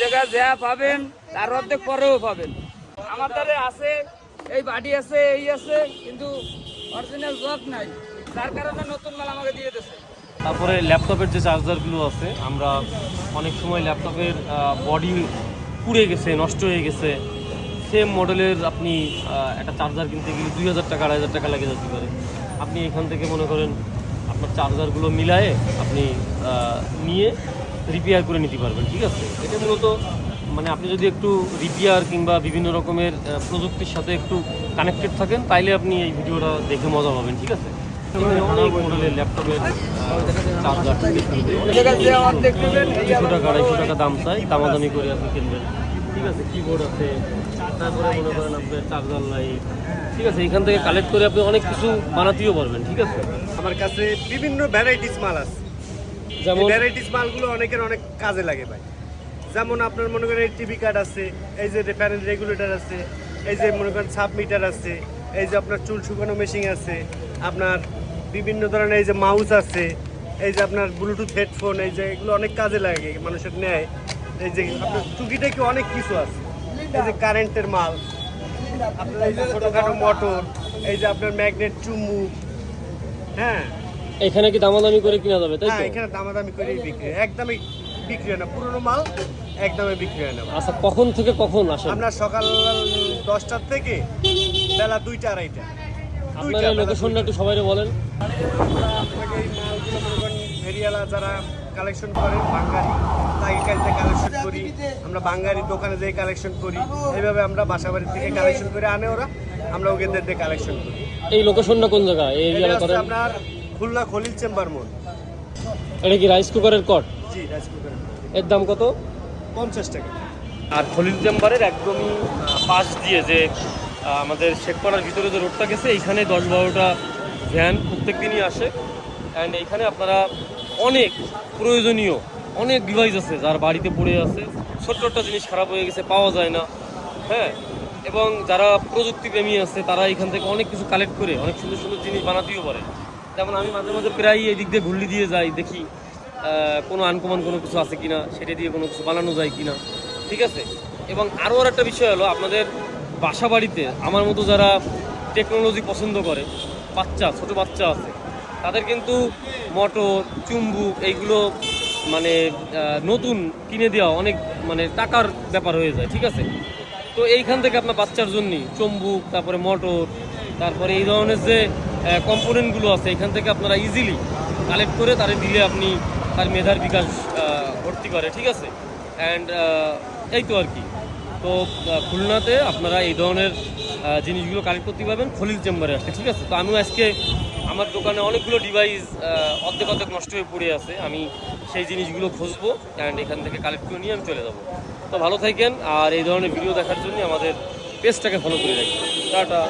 জায়গায় যা পাবেন তার অর্ধেক পরেও পাবেন। আমার দ্বারা আছে, এই বাড়ি আছে, এই আছে, কিন্তু অরিজিনাল জগ নাই, তার কারণে নতুন মাল আমাকে দিয়ে দিচ্ছে। তারপরে ল্যাপটপের যে চার্জারগুলো আছে, আমরা অনেক সময় ল্যাপটপের বডি পুড়ে গেছে, নষ্ট হয়ে গেছে, সেম মডেলের আপনি একটা চার্জার কিনতে গেলে 2000 টাকা 2500 টাকা লেগে যেতে পারে। আপনি এখান থেকে মনে করেন আপনার চার্জারগুলো মিলায়ে আপনি নিয়ে রিপেয়ার করে নিতে পারবেন, ঠিক আছে। এটা মূলত মানে আপনি যদি একটু রিপেয়ার কিংবা বিভিন্ন রকমের প্রযুক্তির সাথে একটু কানেক্টেড থাকেন, তাইলে আপনি এই ভিডিওটা দেখে মজা পাবেন, ঠিক আছে। অনেক মডেলের ল্যাপটপের চার্জার 200 টাকা 250 টাকা দাম চাই, দামাদামি করে আপনি কিনবেন, ঠিক আছে। কিবোর্ড আছে, তারপরে মনে করেন আপনার চার্জার লাইট, ঠিক আছে। এখান থেকে কালেক্ট করে আপনি অনেক কিছু বানাতেও পারবেন, ঠিক আছে। আমার কাছে বিভিন্ন ভ্যারাইটিস মাল আছে, যেমন ভ্যারাইটিস মালগুলো অনেকের অনেক কাজে লাগে ভাই। যেমন আপনার মনে করেন টিভি কার্ড আছে, এই যে রেফারেন্স রেগুলেটর আছে, এই যে মনে করেন সাব মিটার আছে, এই যে আপনার চুল শুকানো মেশিন আছে, আপনার বিভিন্ন ধরনের এই যে মাউস আছে, এই যে আপনার ব্লুটুথ হেডফোন, এই যে এগুলো অনেক কাজে লাগে মানুষের নেয়। এই যে আপনার টুকিটাকি অনেক কিছু আছে, এই যে কারেন্টের মাল, আপনার এই যে ছোটোখাটো মোটর, এই যে আপনার ম্যাগনেট চুম্বুক। হ্যাঁ, এখানে কি দামাদামি করে কিনা যাবে, তাই তো? হ্যাঁ, এখানে দামাদামি করেই বিক্রি, একদমই বিক্রি হয় না, পুরোনো মাল একদমই বিক্রি হয় না। আচ্ছা, কখন থেকে কখন আসেন? আমরা সকাল 10টার থেকে বেলা 2টা 2:30। আপনার এই লোকেশনটা একটু সবাইকে বলেন। আপনাকে এই মালগুলো মনে করেন ফেরিয়ালা যারা কালেকশন করে বাঙালি, তাই কাছে কালেকশন করি আমরা, বাঙালি দোকানে যেয়ে কালেকশন করি, এইভাবে আমরা বাসা বাড়ি থেকে কালেকশন করে আনে ওরা, আমরা ওদের দিয়ে কালেকশন করি। এই লোকেশনটা কোন জায়গায়? এই এরিয়া করেন আপনার খুলনা খলিল চেম্বার মোড়। এটা কি রাইস কুকারের কট? জি, রাইস কুকার। এর দাম কত? 50 টাকা। আর খলিল চেম্বারের একদমই পাশ দিয়ে যে আমাদের শেখপাড়ার ভিতরে যে রোডটা গেছে, এইখানে 10-12টা ভ্যান প্রত্যেক দিনই আসে। অ্যান্ড এইখানে আপনারা অনেক প্রয়োজনীয় অনেক ডিভাইস আছে যার বাড়িতে পড়ে আছে, ছোট্ট একটা জিনিস খারাপ হয়ে গেছে, পাওয়া যায় না, হ্যাঁ। এবং যারা প্রযুক্তিপ্রেমী আছে তারা এখান থেকে অনেক কিছু কালেক্ট করে অনেক সুন্দর সুন্দর জিনিস বানাতেও পারে। যেমন আমি মাঝে মাঝে প্রায় এই দিক দিয়ে ঘুরলি দিয়ে যাই, দেখি কোনো আনকমন কোনো কিছু আছে কিনা, সেটা দিয়ে কোনো কিছু বানানো যায় কিনা, ঠিক আছে। এবং আরও একটা বিষয় হলো, আপনাদের বাসা বাড়িতে আমার মতো যারা টেকনোলজি পছন্দ করে, ছোট বাচ্চা আছে, তাদের কিন্তু মোটর চুম্বুক এইগুলো মানে নতুন কিনে দেওয়া অনেক মানে টাকার ব্যাপার হয়ে যায়, ঠিক আছে। তো এইখান থেকে আপনার বাচ্চার জন্যই চুম্বুক, তারপরে মোটর, তারপরে এই ধরনের যে কম্পোনেন্টগুলো আছে, এখান থেকে আপনারা ইজিলি কালেক্ট করে তারে দিলে আপনি তার মেধার বিকাশ ঘটতে পারে, ঠিক আছে। অ্যান্ড এই তো আর কি। তো খুলনাতে আপনারা এই ধরনের জিনিসগুলো কালেক্ট করতে পারবেন খলিল চেম্বারে আসতে, ঠিক আছে। তো আমিও আজকে আমার দোকানে অনেকগুলো ডিভাইস অর্ধেক নষ্ট হয়ে পড়ে আছে, আমি সেই জিনিসগুলো খুঁজবো অ্যান্ড এখান থেকে কালেক্ট করে নিয়ে আমি চলে যাবো। তো ভালো থাকেন, আর এই ধরনের ভিডিও দেখার জন্য আমাদের পেজটাকে ফলো করে রাখবেন। টাটা।